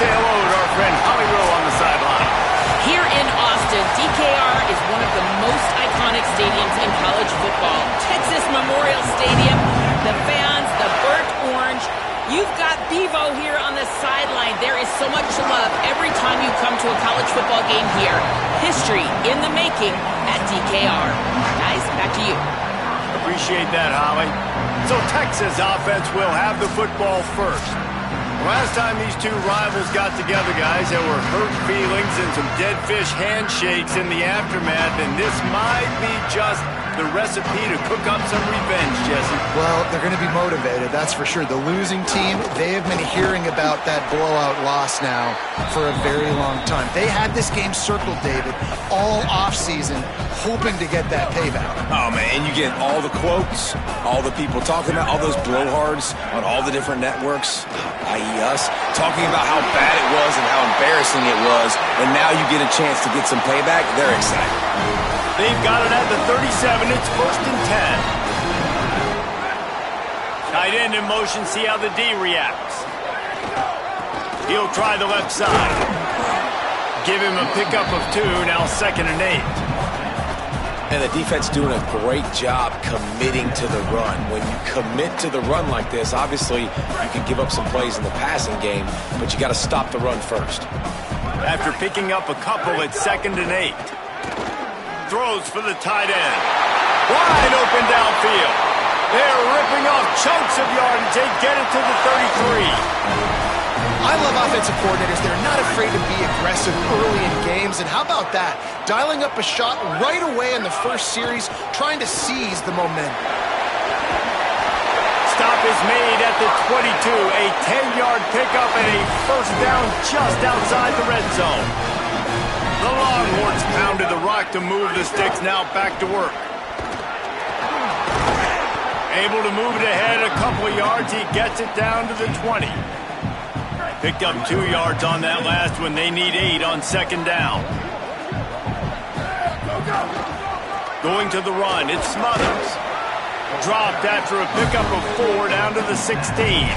say hello to our friend Holly Rowe on the sideline. Here in Austin, DKR is one of the most iconic stadiums in college football. Texas Memorial Stadium, the fans, the burnt orange. You've got Bevo here on the sideline. There is so much love every time you come to a college football game here. History in the making at DKR. Guys, back to you. Appreciate that, Holly. So Texas offense will have the football first. Last time these two rivals got together, guys, there were hurt feelings and some dead fish handshakes in the aftermath, and this might be just the recipe to cook up some revenge, Jesse. Well, they're going to be motivated, that's for sure. The losing team, they have been hearing about that blowout loss now for a very long time. They had this game circled, David, all offseason, hoping to get that payback. Oh, man, and you get all the quotes, all the people talking about all those blowhards on all the different networks, i.e. us, talking about how bad it was and how embarrassing it was, and now you get a chance to get some payback. They're excited. They've got it at the 37. It's 1st and 10. Tight end in motion. See how the D reacts. He'll try the left side. Give him a pickup of 2. Now 2nd and 8. And the defense doing a great job committing to the run. When you commit to the run like this, obviously you can give up some plays in the passing game, but you got to stop the run first. After picking up a couple, it's 2nd and 8. Throws for the tight end. Wide open downfield. They're ripping off chunks of yardage. They get it to the 33. I love offensive coordinators. They're not afraid to be aggressive early in games. And how about that? Dialing up a shot right away in the first series, trying to seize the momentum. Stop is made at the 22. A 10-yard pickup and a first down just outside the red zone. The Longhorns pounded the rock to move the sticks. Now back to work. Able to move it ahead a couple of yards. He gets it down to the 20. Picked up 2 yards on that last one. They need 8 on 2nd down. Going to the run. It's Smothers. Dropped after a pickup of 4 down to the 16.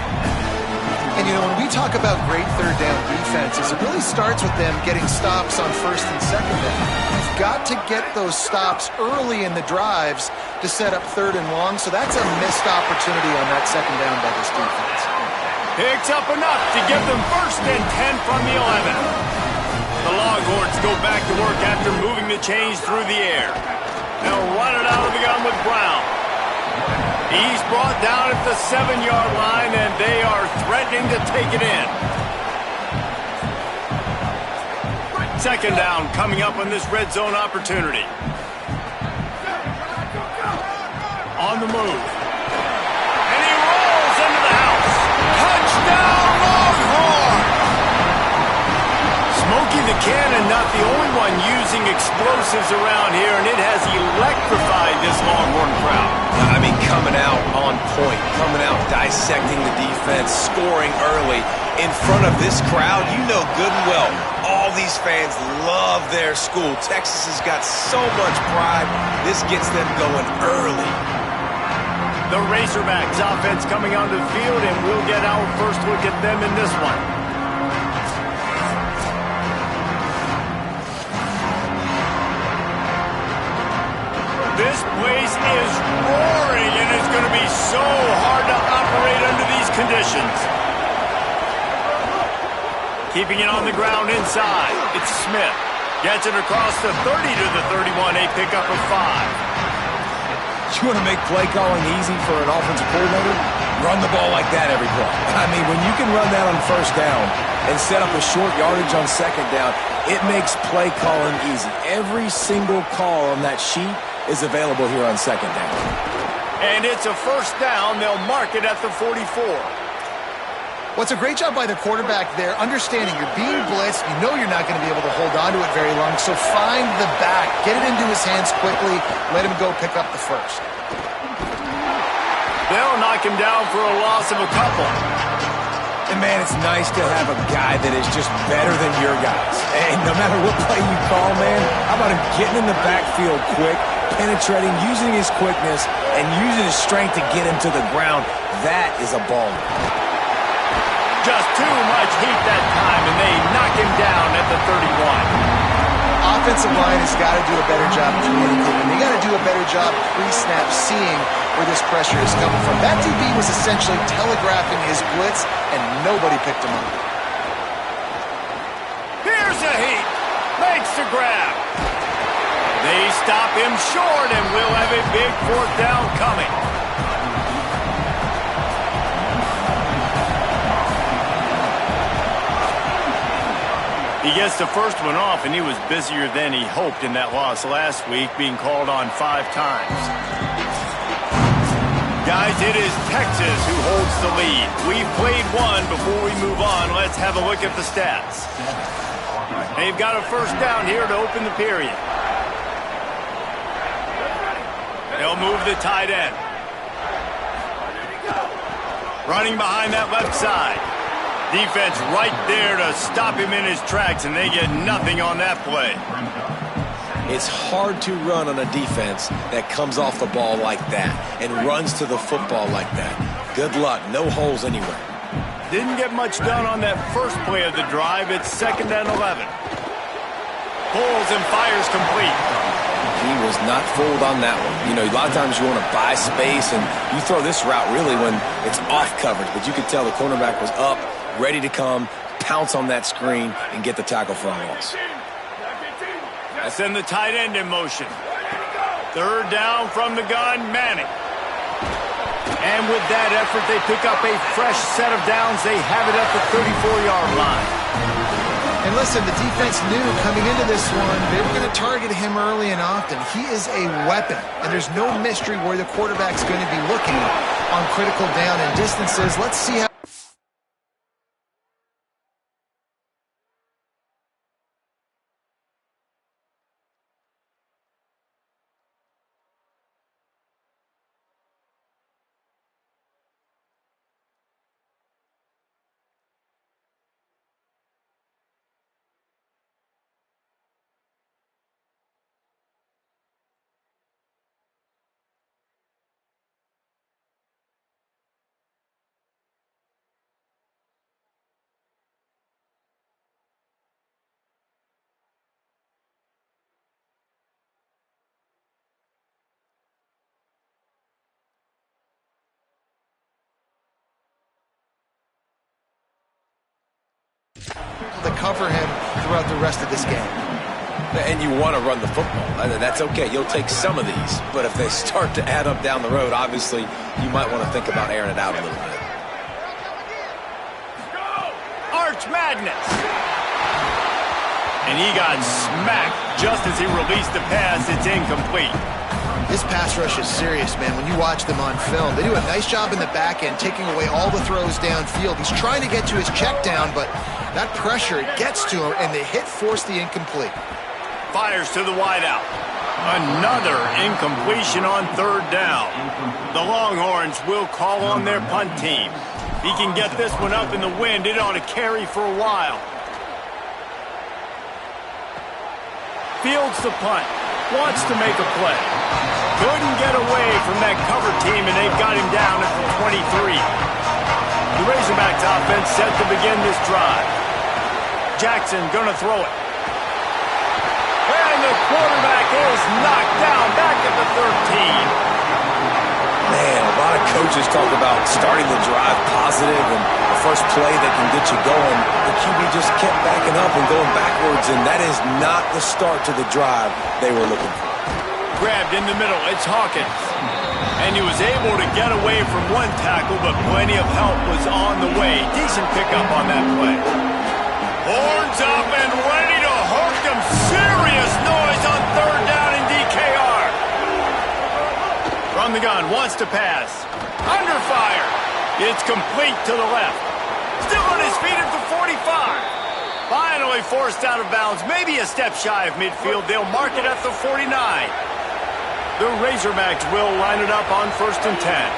And, you know, when we talk about great third down defenses, it really starts with them getting stops on 1st and 2nd down. You've got to get those stops early in the drives to set up 3rd and long, so that's a missed opportunity on that 2nd down by this defense. Picks up enough to give them 1st and 10 from the 11. The Longhorns go back to work after moving the chains through the air. They'll run it out of the gun with Brown. He's brought down at the 7-yard line, and they are threatening to take it in. 2nd down coming up on this red zone opportunity. On the move. And he rolls into the house. Touchdown, Longhorn! Smokey the Cannon, not the only one using explosives around here, and it has electrified this Longhorn crowd. I mean, coming out on point, coming out dissecting the defense, scoring early in front of this crowd. You know good and well, all these fans love their school. Texas has got so much pride. This gets them going early. The Razorbacks offense coming onto the field, and we'll get our first look at them in this one. This place is roaring, and it's going to be so hard to operate under these conditions. Keeping it on the ground inside. It's Smith. Gets it across the 30 to the 31, a pickup of 5. You want to make play calling easy for an offensive coordinator? Run the ball like that every play. I mean, when you can run that on 1st down and set up a short yardage on 2nd down, it makes play calling easy. Every single call on that sheet is available here on 2nd down. And it's a 1st down. They'll mark it at the 44. Well, it's a great job by the quarterback there, understanding you're being blitzed. You know you're not going to be able to hold on to it very long, so find the back. Get it into his hands quickly. Let him go pick up the 1st. They'll knock him down for a loss of a couple. And, man, it's nice to have a guy that is just better than your guys. And no matter what play you call, man, how about him getting in the backfield quick, penetrating, using his quickness, and using his strength to get him to the ground? That is a baller. Just too much heat that time, and they offensive line has got to do a better job of communicating. They got to do a better job pre-snap seeing where this pressure is coming from. That DB was essentially telegraphing his blitz, and nobody picked him up. Here's a heat. Makes the grab. They stop him short, and we'll have a big fourth down coming. He gets the first one off, and he was busier than he hoped in that loss last week, being called on 5 times. Guys, it is Texas who holds the lead. We've played one. Before we move on, let's have a look at the stats. They've got a first down here to open the period. They'll move the tight end. Running behind that left side. Defense right there to stop him in his tracks, and they get nothing on that play. It's hard to run on a defense that comes off the ball like that and runs to the football like that. Good luck. No holes anywhere. Didn't get much done on that first play of the drive. It's 2nd and 11. Pulls and fires complete. He was not fooled on that one. You know, a lot of times you want to buy space, and you throw this route really when it's off coverage. But you could tell the cornerback was up, ready to come, pounce on that screen, and get the tackle for a loss. Send the tight end in motion. 3rd down from the gun, Manning. And with that effort, they pick up a fresh set of downs. They have it at the 34-yard line. And listen, the defense knew coming into this one, they were going to target him early and often. He is a weapon, and there's no mystery where the quarterback's going to be looking on critical down and distances. Let's see how to cover him throughout the rest of this game. And you want to run the football. That's okay. You'll take some of these. But if they start to add up down the road, obviously, you might want to think about airing it out a little bit. Arch Madness. And he got smacked just as he released the pass. It's incomplete. This pass rush is serious, man. When you watch them on film, they do a nice job in the back end, taking away all the throws downfield. He's trying to get to his check down, but that pressure gets to him, and the hit forced the incomplete. Fires to the wideout. Another incompletion on 3rd down. The Longhorns will call on their punt team. He can get this one up in the wind. It ought to carry for a while. Fields the punt. Wants to make a play. Couldn't get away from that cover team, and they've got him down at the 23. The Razorbacks offense set to begin this drive. Jackson gonna throw it. And the quarterback is knocked down back at the 13. Man, a lot of coaches talk about starting the drive positive and the first play that can get you going. The QB just kept backing up and going backwards, and that is not the start to the drive they were looking for. Grabbed in the middle, it's Hawkins. And he was able to get away from one tackle, but plenty of help was on the way. Decent pickup on that play. Horns up and ready to hook them. Serious noise on 3rd down in DKR. From the gun, wants to pass. Under fire. It's complete to the left. Still on his feet at the 45. Finally forced out of bounds. Maybe a step shy of midfield. They'll mark it at the 49. The Razorbacks will line it up on 1st and 10.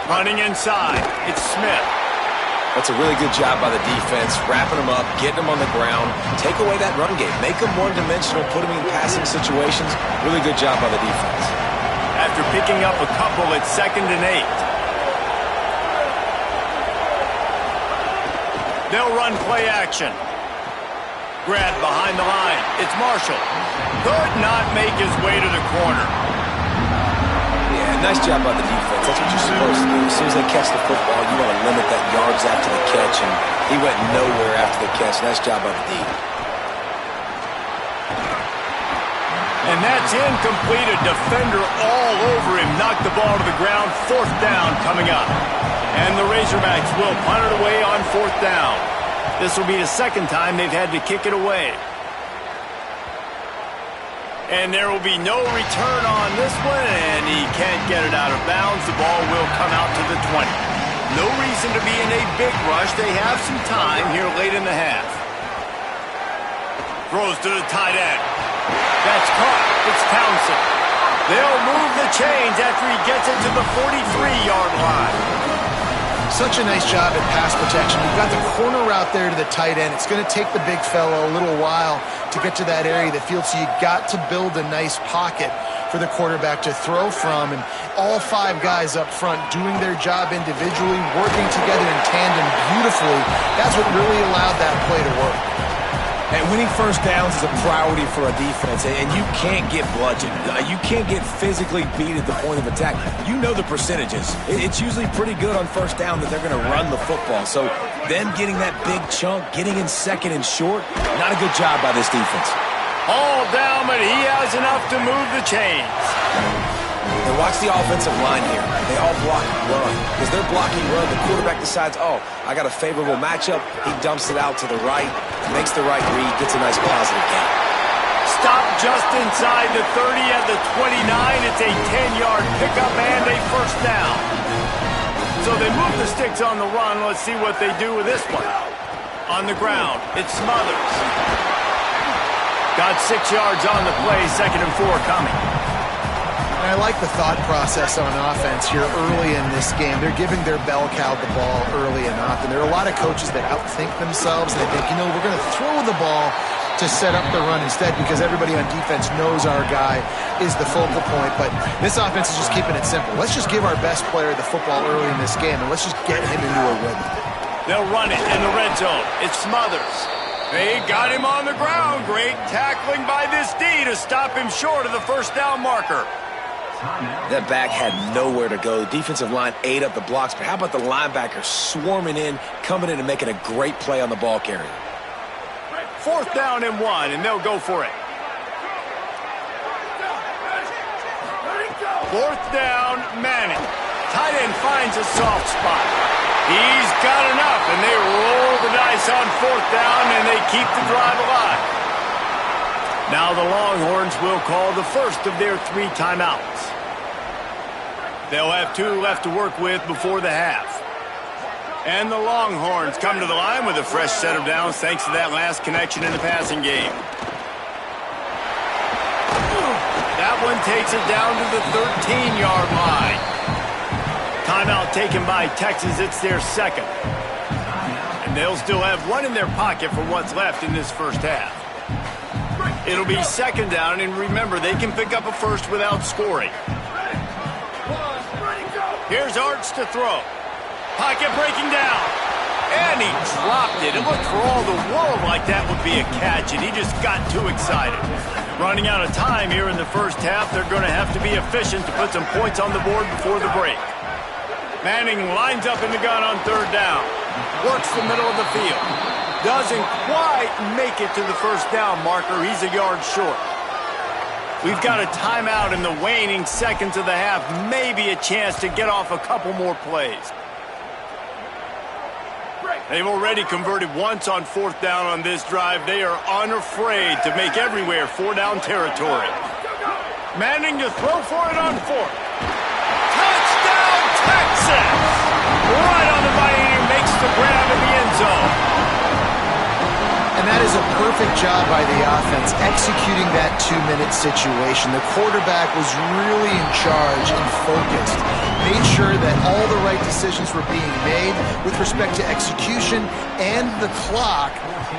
Running inside. It's Smith. That's a really good job by the defense, wrapping them up, getting them on the ground, take away that run game, make them one-dimensional, put them in passing situations. Really good job by the defense. After picking up a couple, it's 2nd and 8. They'll run play action. Grab behind the line. It's Marshall. Could not make his way to the corner. Yeah, nice job by the defense. That's what you're supposed to do. As soon as they catch the football, you want to limit that yards after the catch, and he went nowhere after the catch. Nice job by the D. And that's incomplete. A defender all over him. Knocked the ball to the ground. 4th down coming up. And the Razorbacks will punt it away on 4th down. This will be the 2nd time they've had to kick it away. And there will be no return on this one, and he can't get it out of bounds. The ball will come out to the 20. No reason to be in a big rush. They have some time here late in the half. Throws to the tight end. That's caught. It's Townsend. They'll move the chains after he gets it to the 43-yard line. Such a nice job at pass protection. You've got the corner route there to the tight end. It's going to take the big fella a little while to get to that area of the field, so you got to build a nice pocket for the quarterback to throw from. And all 5 guys up front doing their job individually, working together in tandem beautifully. That's what really allowed that play to work. And winning first downs is a priority for a defense, and you can't get bludgeoned. You can't get physically beat at the point of attack. You know the percentages. It's usually pretty good on first down that they're going to run the football. So them getting that big chunk, getting in 2nd and short, not a good job by this defense. All down, but he has enough to move the chains. And watch the offensive line here. They all block run. Because they're blocking run, the quarterback decides, oh, I got a favorable matchup. He dumps it out to the right, makes the right read, gets a nice positive gain. Stop just inside the 30 at the 29. It's a 10-yard pickup and a 1st down. So they move the sticks on the run. Let's see what they do with this one. On the ground, it's Smothers. Got 6 yards on the play, 2nd and 4 coming. And I like the thought process on offense here early in this game. They're giving their bell cow the ball early and often. There are a lot of coaches that outthink themselves, and they think, we're going to throw the ball to set up the run instead because everybody on defense knows our guy is the focal point. But this offense is just keeping it simple. Let's just give our best player the football early in this game, and let's just get him into a rhythm. They'll run it in the red zone. It's Smothers. They got him on the ground. Great tackling by this D to stop him short of the 1st down marker. That back had nowhere to go. The defensive line ate up the blocks, but how about the linebacker swarming in, coming in and making a great play on the ball carrier? 4th down and 1, and they'll go for it. 4th down, Manning. Tight end finds a soft spot. He's got enough, and they roll the dice on 4th down, and they keep the drive alive. Now the Longhorns will call the first of their 3 timeouts. They'll have 2 left to work with before the half. And the Longhorns come to the line with a fresh set of downs thanks to that last connection in the passing game. That one takes it down to the 13-yard line. Timeout taken by Texas. It's their 2nd. And they'll still have 1 in their pocket for what's left in this first half. It'll be 2nd down, and remember, they can pick up a first without scoring. Here's Arts to throw. Pocket breaking down. And he dropped it. It looked for all the world like that would be a catch, and he just got too excited. Running out of time here in the first half, they're going to have to be efficient to put some points on the board before the break. Manning lines up in the gun on 3rd down. Works the middle of the field. Doesn't quite make it to the 1st down marker. He's a yard short. We've got a timeout in the waning seconds of the half. Maybe a chance to get off a couple more plays. They've already converted once on 4th down on this drive. They are unafraid to make everywhere 4-down territory. Manning to throw for it on 4th. Touchdown, Texas! Right on the money, and makes the grab in the end zone. And that is a perfect job by the offense, executing that 2-minute situation. The quarterback was really in charge and focused. Made sure that all the right decisions were being made with respect to execution and the clock.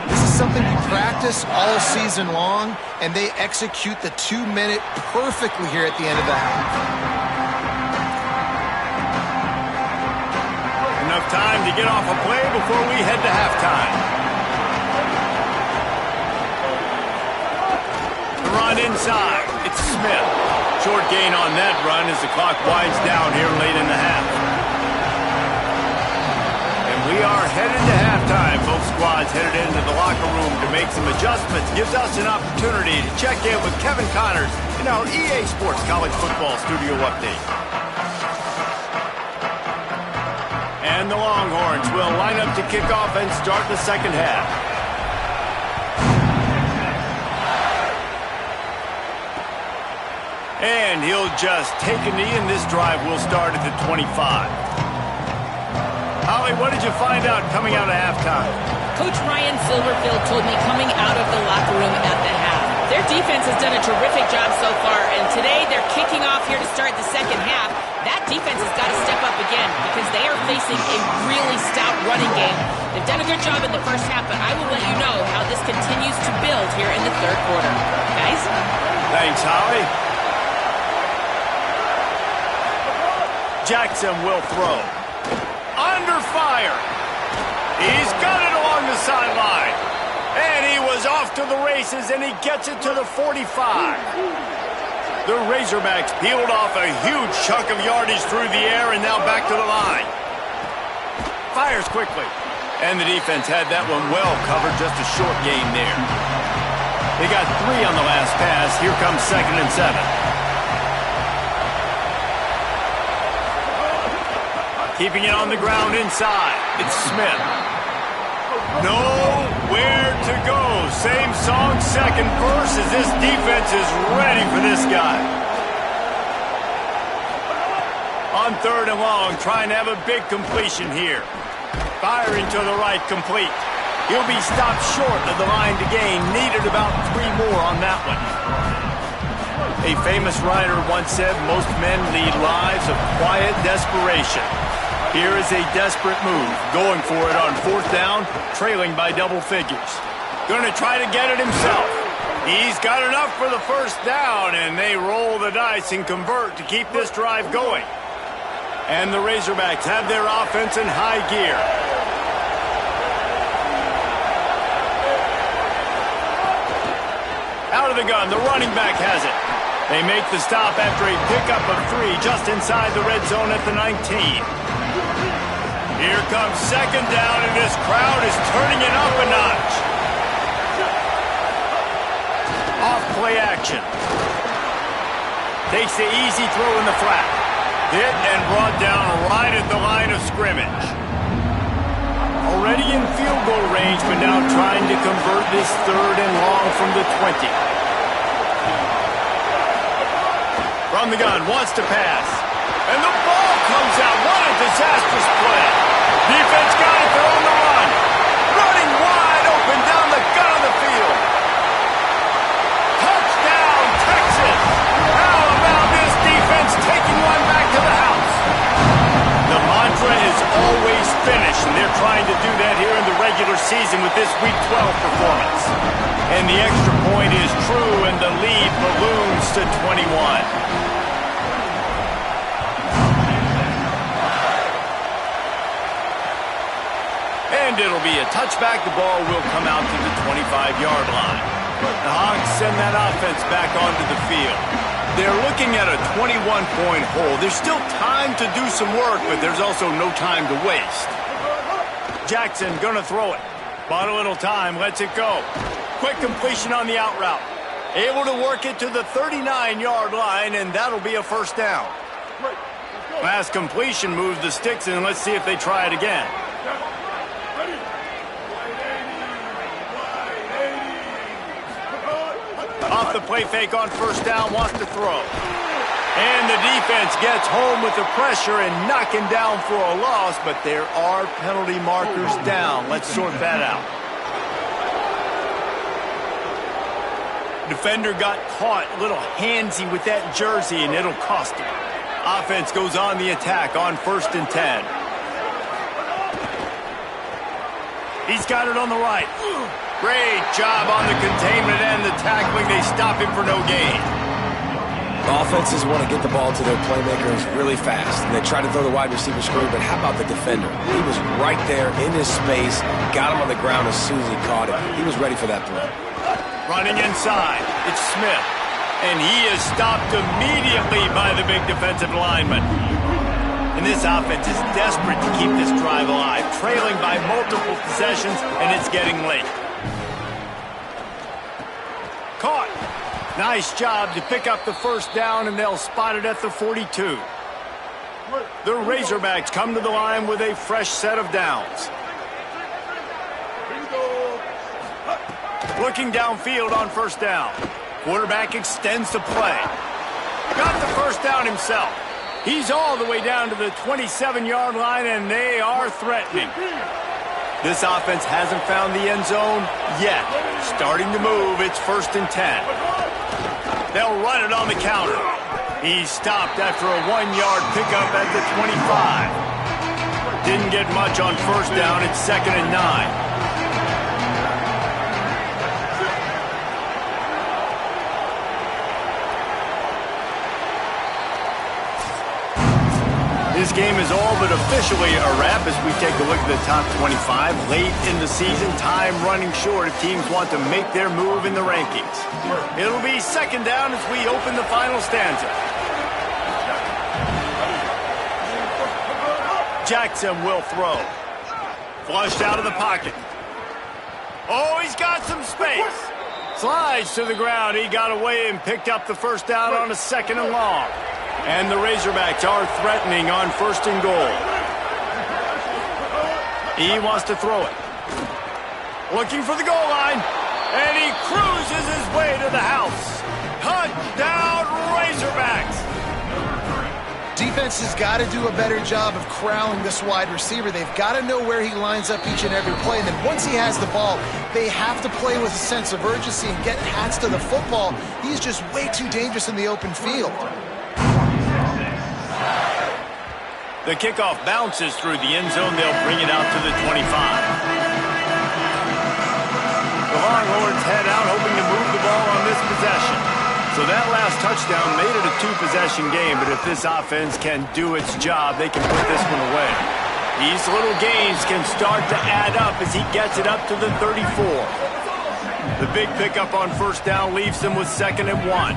This is something we practice all season long, and they execute the 2-minute perfectly here at the end of the half. Enough time to get off a play before we head to halftime. run inside. It's Smith. Short gain on that run as the clock winds down here late in the half. And we are headed to halftime. Both squads headed into the locker room to make some adjustments. Gives us an opportunity to check in with Kevin Connors in our EA Sports College Football Studio Update. And the Longhorns will line up to kick off and start the second half. And he'll just take a knee, and this drive will start at the 25. Holly, what did you find out coming out of halftime? Coach Ryan Silverfield told me coming out of the locker room at the half. Their defense has done a terrific job so far, and today they're kicking off here to start the second half. That defense has got to step up again because they are facing a really stout running game. They've done a good job in the first half, but I will let you know how this continues to build here in the third quarter. Guys? Thanks, Holly. Jackson will throw. Under fire. He's got it along the sideline. And he was off to the races, and he gets it to the 45. The Razorbacks peeled off a huge chunk of yardage through the air and now back to the line. Fires quickly. And the defense had that one well covered, just a short gain there. They got 3 on the last pass. Here comes 2nd and 7. Keeping it on the ground inside. It's Smith. Nowhere to go. Same song, second verse, as this defense is ready for this guy. On 3rd and long, trying to have a big completion here. Firing to the right, complete. He'll be stopped short of the line to gain. Needed about 3 more on that one. A famous writer once said, most men lead lives of quiet desperation. Here is a desperate move, going for it on 4th down, trailing by double figures. Going to try to get it himself. He's got enough for the first down, and they roll the dice and convert to keep this drive going. And the Razorbacks have their offense in high gear. Out of the gun, the running back has it. They make the stop after a pickup of 3 just inside the red zone at the 19. Here comes 2nd down, and this crowd is turning it up a notch. Off play action. Takes the easy throw in the flat. Hit and brought down right at the line of scrimmage. Already in field goal range, but now trying to convert this 3rd and long from the 20. From the gun, wants to pass. And the ball comes out. What a disastrous play. Defense got it. They're on the run. Running wide open down the gut of the field. Touchdown, Texas. How about this defense taking one back to the house? The mantra is always finish, and they're trying to do that here in the regular season with this Week 12 performance. And the extra point is true, and the lead balloons to 21. And it'll be a touchback. The ball will come out to the 25-yard line. The Hogs send that offense back onto the field. They're looking at a 21-point hole. There's still time to do some work, but there's also no time to waste. Jackson gonna throw it. Bought a little time, lets it go. Quick completion on the out route. Able to work it to the 39-yard line, and that'll be a first down. Last completion moves the sticks, and let's see if they try it again. Off the play fake on first down, wants to throw. And the defense gets home with the pressure and knocking down for a loss, but there are penalty markers down. Let's sort that out. Defender got caught a little handsy with that jersey, and it'll cost him. Offense goes on the attack on 1st and 10. He's got it on the right. Great job on the containment and the tackling. They stop him for no gain. Offenses want to get the ball to their playmakers really fast, and they try to throw the wide receiver screen, but how about the defender? He was right there in his space, got him on the ground as soon as he caught it. He was ready for that throw. Running inside, it's Smith. And he is stopped immediately by the big defensive lineman. And this offense is desperate to keep this drive alive, trailing by multiple possessions, and it's getting late. Caught. Nice job to pick up the first down, and they'll spot it at the 42. The Razorbacks come to the line with a fresh set of downs. Looking downfield on first down. Quarterback extends the play. Got the first down himself. He's all the way down to the 27-yard line, and they are threatening. This offense hasn't found the end zone yet. Starting to move, it's 1st and 10. They'll run it on the counter. He's stopped after a 1-yard pickup at the 25. Didn't get much on first down. It's 2nd and 9. This game is all but officially a wrap as we take a look at the top 25. Late in the season, time running short if teams want to make their move in the rankings. It'll be 2nd down as we open the final stanza. Jackson will throw. Flushed out of the pocket. Oh, he's got some space. Slides to the ground. He got away and picked up the first down on a 2nd and long. And the Razorbacks are threatening on 1st and goal. He wants to throw it. Looking for the goal line. And he cruises his way to the house. Touchdown, Razorbacks. Defense has got to do a better job of corralling this wide receiver. They've got to know where he lines up each and every play. And then once he has the ball, they have to play with a sense of urgency and get hats to the football. He's just way too dangerous in the open field. The kickoff bounces through the end zone. They'll bring it out to the 25. The Longhorns head out hoping to move the ball on this possession. So that last touchdown made it a 2-possession game, but if this offense can do its job, they can put this one away. These little gains can start to add up as he gets it up to the 34. The big pickup on first down leaves them with 2nd and 1.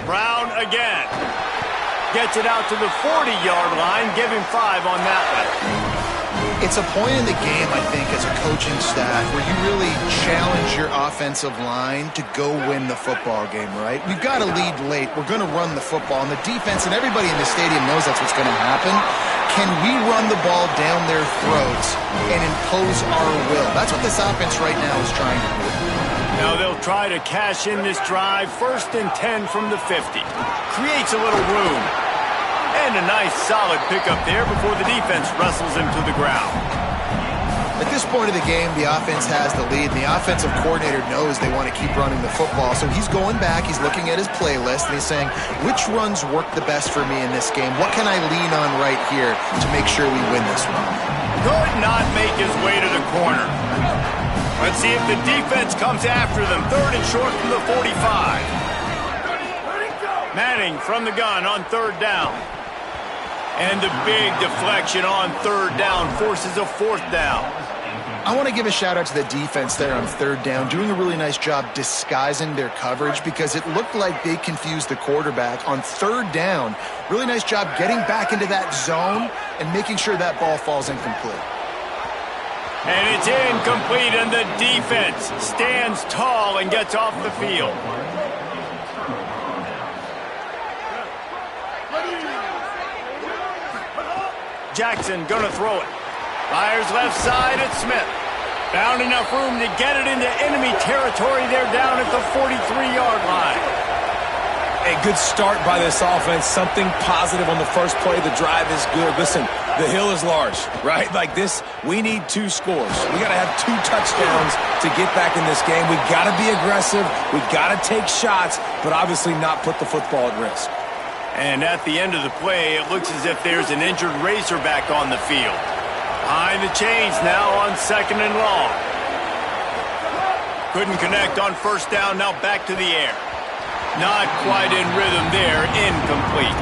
Brown again. Gets it out to the 40-yard line. Give him 5 on that one. It's a point in the game, I think, as a coaching staff where you really challenge your offensive line to go win the football game, right? We've got to lead late. We're going to run the football. And the defense and everybody in the stadium knows that's what's going to happen. Can we run the ball down their throats and impose our will? That's what this offense right now is trying to do. Now they'll try to cash in this drive. 1st and 10 from the 50. Creates a little room. And a nice solid pickup there before the defense wrestles him to the ground. At this point of the game, the offense has the lead, and the offensive coordinator knows they want to keep running the football. So he's going back, he's looking at his playlist, and he's saying, which runs work the best for me in this game? What can I lean on right here to make sure we win this one? Could not make his way to the corner. Let's see if the defense comes after them. 3rd and short from the 45. Manning from the gun on 3rd down. And the big deflection on 3rd down forces a 4th down. I want to give a shout out to the defense there on 3rd down, doing a really nice job disguising their coverage because it looked like they confused the quarterback on 3rd down. Really nice job getting back into that zone and making sure that ball falls incomplete. And it's incomplete, and the defense stands tall and gets off the field. Jackson gonna throw it. Fires left side at Smith. Found enough room to get it into enemy territory. They're down at the 43-yard line. A good start by this offense. Something positive on the first play. The drive is good. Listen, the hill is large, right? Like this, we need 2 scores. We got to have 2 touchdowns to get back in this game. We got to be aggressive. We got to take shots, but obviously not put the football at risk. And at the end of the play, it looks as if there's an injured Razorback on the field. Behind the chains now on 2nd and long. Couldn't connect on first down. Now back to the air. Not quite in rhythm there. Incomplete.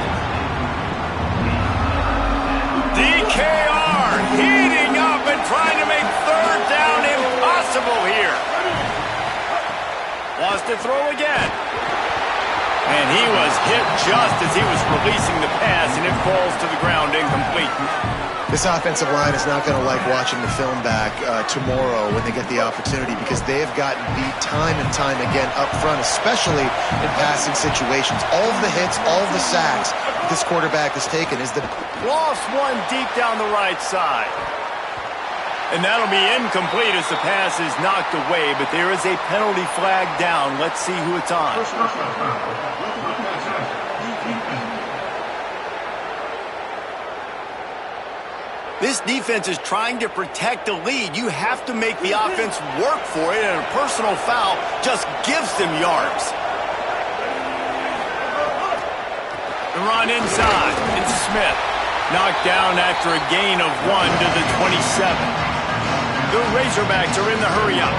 DKR heating up and trying to make 3rd down impossible here. Wants to throw again. And he was hit just as he was releasing the pass, and it falls to the ground incomplete. This offensive line is not going to like watching the film back tomorrow when they get the opportunity, because they have gotten beat time and time again up front, especially in passing situations. All of the hits, all of the sacks this quarterback has taken is the... Lost one deep down the right side. And that'll be incomplete as the pass is knocked away, but there is a penalty flag down. Let's see who it's on. This defense is trying to protect the lead. You have to make the offense work for it, and a personal foul just gives them yards. The run inside. It's Smith. Knocked down after a gain of 1 to the 27. The Razorbacks are in the hurry-up.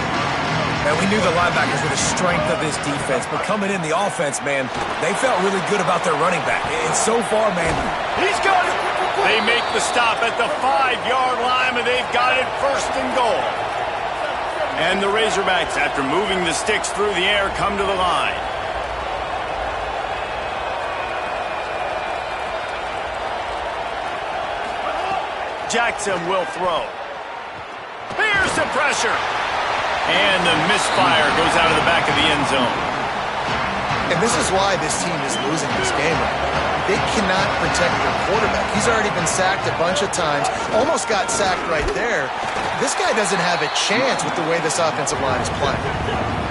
And we knew the linebackers were the strength of this defense, but coming in the offense, man, they felt really good about their running back. And so far, man, he's got it. They make the stop at the 5-yard line, and they've got it first and goal. And the Razorbacks, after moving the sticks through the air, come to the line. Jackson will throw. Here's the pressure. And the misfire goes out of the back of the end zone. And this is why this team is losing this game right now. They cannot protect their quarterback. He's already been sacked a bunch of times. Almost got sacked right there. This guy doesn't have a chance with the way this offensive line is playing.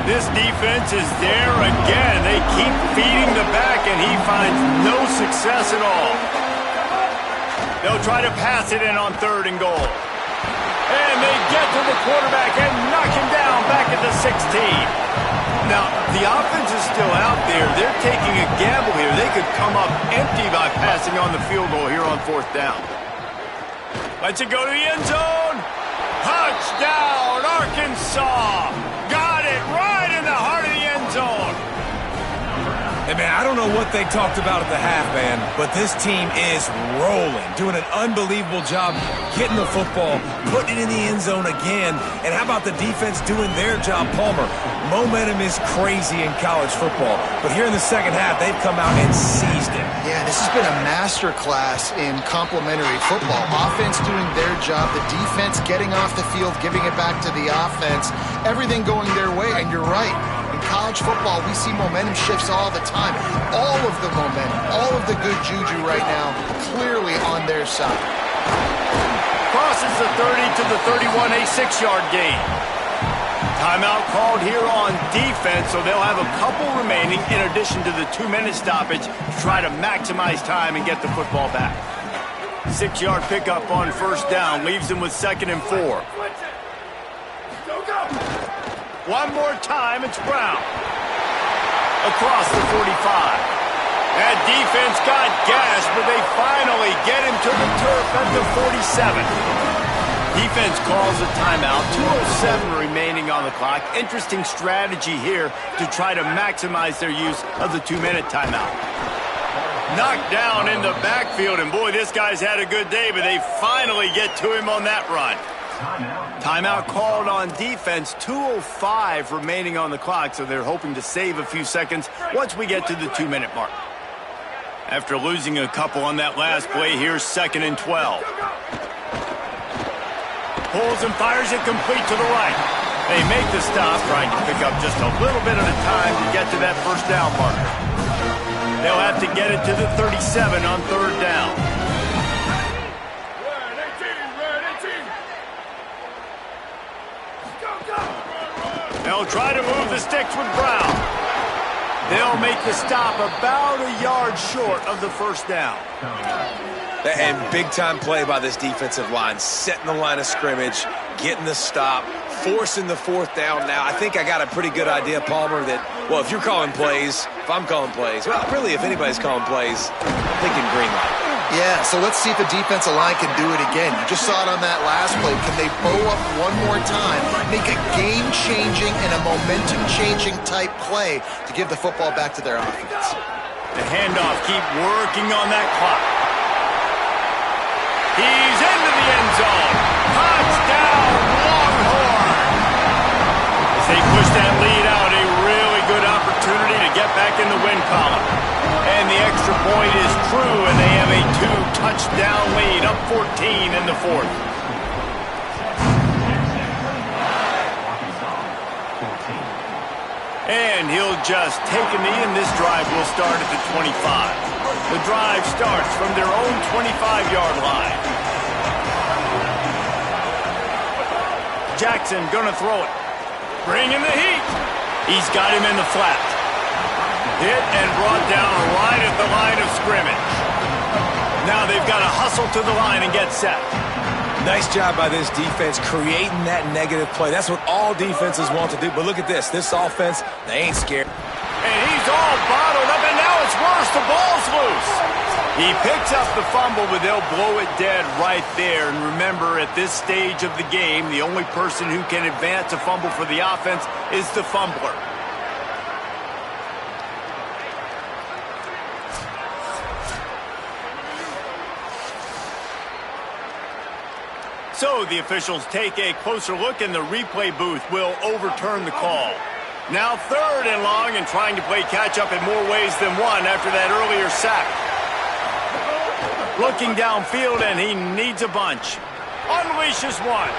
This defense is there again. They keep feeding the back, and he finds no success at all. They'll try to pass it in on 3rd and goal. And they get to the quarterback and knock him down back at the 16. Now, the offense is still out there. They're taking a gamble here. They could come up empty by passing on the field goal here on 4th down. Lets it go to the end zone. Touchdown, Arkansas. Got it right in the heart of the end zone. Hey, man, I don't know what they talked about at the half, man, but this team is rolling, doing an unbelievable job getting the football, putting it in the end zone again. And how about the defense doing their job, Palmer? Momentum is crazy in college football, but here in the second half, they've come out and seized it. Yeah, this has been a master class in complementary football. Offense doing their job, the defense getting off the field, giving it back to the offense, everything going their way, and you're right. In college football, we see momentum shifts all the time. All of the momentum, all of the good juju right now, clearly on their side. Crosses the 30 to the 31, a 6-yard gain. Timeout called here on defense, so they'll have a couple remaining in addition to the 2-minute stoppage to try to maximize time and get the football back. 6-yard pickup on 1st down leaves them with 2nd and 4. One more time, it's Brown. Across the 45. That defense got gas, but they finally get him to the turf at the 47. Defense calls a timeout. 2:07 remaining on the clock. Interesting strategy here to try to maximize their use of the 2-minute timeout. Knocked down in the backfield, and boy, this guy's had a good day, but they finally get to him on that run. Timeout called on defense. 2:05 remaining on the clock, so they're hoping to save a few seconds once we get to the 2-minute mark. After losing a couple on that last play, here's 2nd and 12. Pulls and fires it complete to the right. They make the stop, trying to pick up just a little bit at a time to get to that 1st down marker. They'll have to get it to the 37 on 3rd down. They'll try to move the sticks with Brown. They'll make the stop about a yard short of the 1st down. And big-time play by this defensive line, setting the line of scrimmage, getting the stop, forcing the 4th down. Now, I think I got a pretty good idea, Palmer, that, well, if you're calling plays, if I'm calling plays, well, really, if anybody's calling plays, I'm thinking green light. Yeah, so let's see if the defensive line can do it again. You just saw it on that last play. Can they bow up one more time, make a game-changing and a momentum-changing type play to give the football back to their offense? The handoff, keep working on that clock. He's into the end zone. Touchdown, Longhorn. As they push that lead out, a really good opportunity to get back in the win column. extra point is true, and they have a 2-touchdown lead, up 14 in the fourth. And he'll just take a knee, and this drive will start at the 25. The drive starts from their own 25-yard line. Jackson gonna throw it. Bring in the heat. He's got him in the flat. Hit and brought down right at the line of scrimmage. Now they've got to hustle to the line and get set. Nice job by this defense creating that negative play. That's what all defenses want to do. But look at this. This offense, they ain't scared. And he's all bottled up, and now it's worse. The ball's loose. He picks up the fumble, but they'll blow it dead right there. And remember, at this stage of the game, the only person who can advance a fumble for the offense is the fumbler. So the officials take a closer look, and the replay booth will overturn the call. Now 3rd and long, and trying to play catch-up in more ways than one after that earlier sack. Looking downfield, and he needs a bunch. Unleashes one.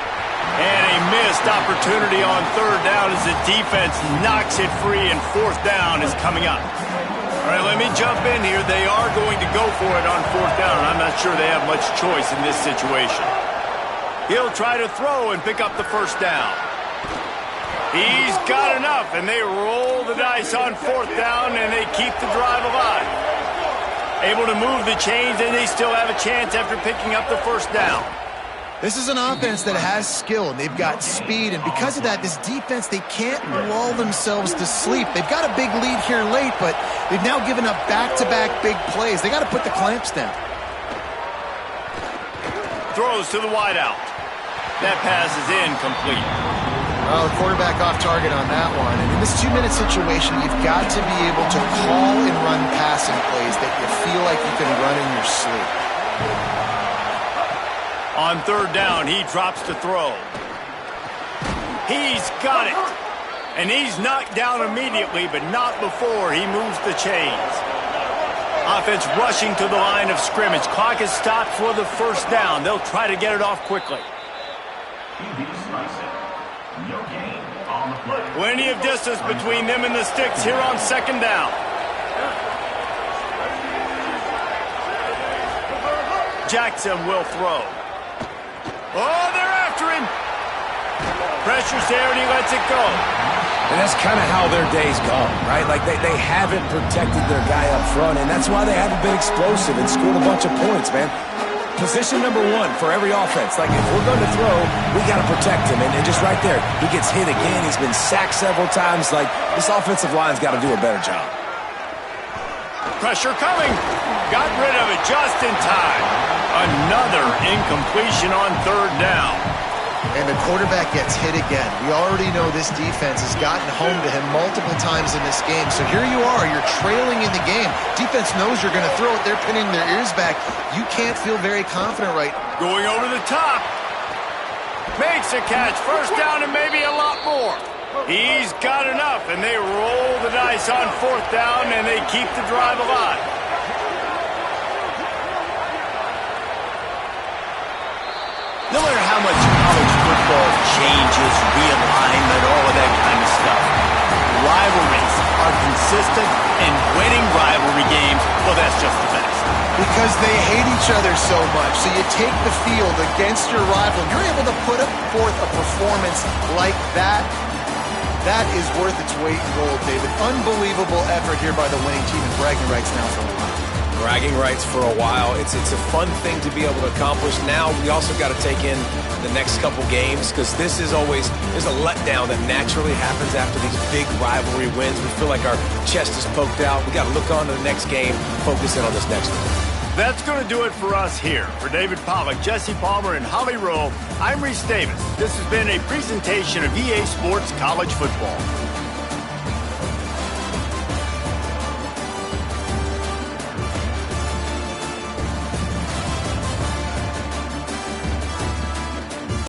And a missed opportunity on 3rd down as the defense knocks it free, and 4th down is coming up. All right, let me jump in here. They are going to go for it on 4th down. I'm not sure they have much choice in this situation. He'll try to throw and pick up the 1st down. He's got enough, and they roll the dice on 4th down, and they keep the drive alive. Able to move the chains, and they still have a chance after picking up the 1st down. This is an offense that has skill, and they've got speed, and because of that, this defense, they can't lull themselves to sleep. They've got a big lead here late, but they've now given up back-to-back big plays. They got to put the clamps down. Throws to the wideout. That pass is incomplete. Well, the quarterback off target on that one. And in this 2-minute situation, you've got to be able to call and run passing plays that you feel like you can run in your sleep. On 3rd down, he drops to throw. He's got it. And he's knocked down immediately, but not before he moves the chains. Offense rushing to the line of scrimmage. Clock is stopped for the 1st down. They'll try to get it off quickly. Plenty of distance between them and the sticks here on 2nd down. Jackson will throw. Oh, they're after him. Pressure's there, and he lets it go. And that's kind of how their day's gone, right? Like they haven't protected their guy up front, and that's why they haven't been explosive and scored a bunch of points, man. Position number 1 for every offense. Like, if we're going to throw, we got to protect him. And just right there, he gets hit again. He's been sacked several times. Like, this offensive line's got to do a better job. Pressure coming. Got rid of it just in time. Another incompletion on 3rd down. And the quarterback gets hit again. We already know this defense has gotten home to him multiple times in this game. So here you are, you're trailing in the game. Defense knows you're going to throw it. They're pinning their ears back. You can't feel very confident right now. Going over the top. Makes a catch. 1st down and maybe a lot more. He's got enough, and they roll the dice on 4th down, and they keep the drive alive. No matter how much college football changes, realignment, all of that kind of stuff, rivalries are consistent, and winning rivalry games, well, that's just the best. Because they hate each other so much. So you take the field against your rival. You're able to put forth a performance like that. That is worth its weight in gold, David. Unbelievable effort here by the winning team, and bragging rights now for a while. Bragging rights for a while. It's a fun thing to be able to accomplish. Now we also got to take in the next couple games, because this is always, there's a letdown that naturally happens after these big rivalry wins. We feel like our chest is poked out. We got to look on to the next game, focus in on this next one. That's going to do it for us here. For David Pollack, Jesse Palmer, and Holly Rowe, I'm Reese Davis. This has been a presentation of EA Sports College Football.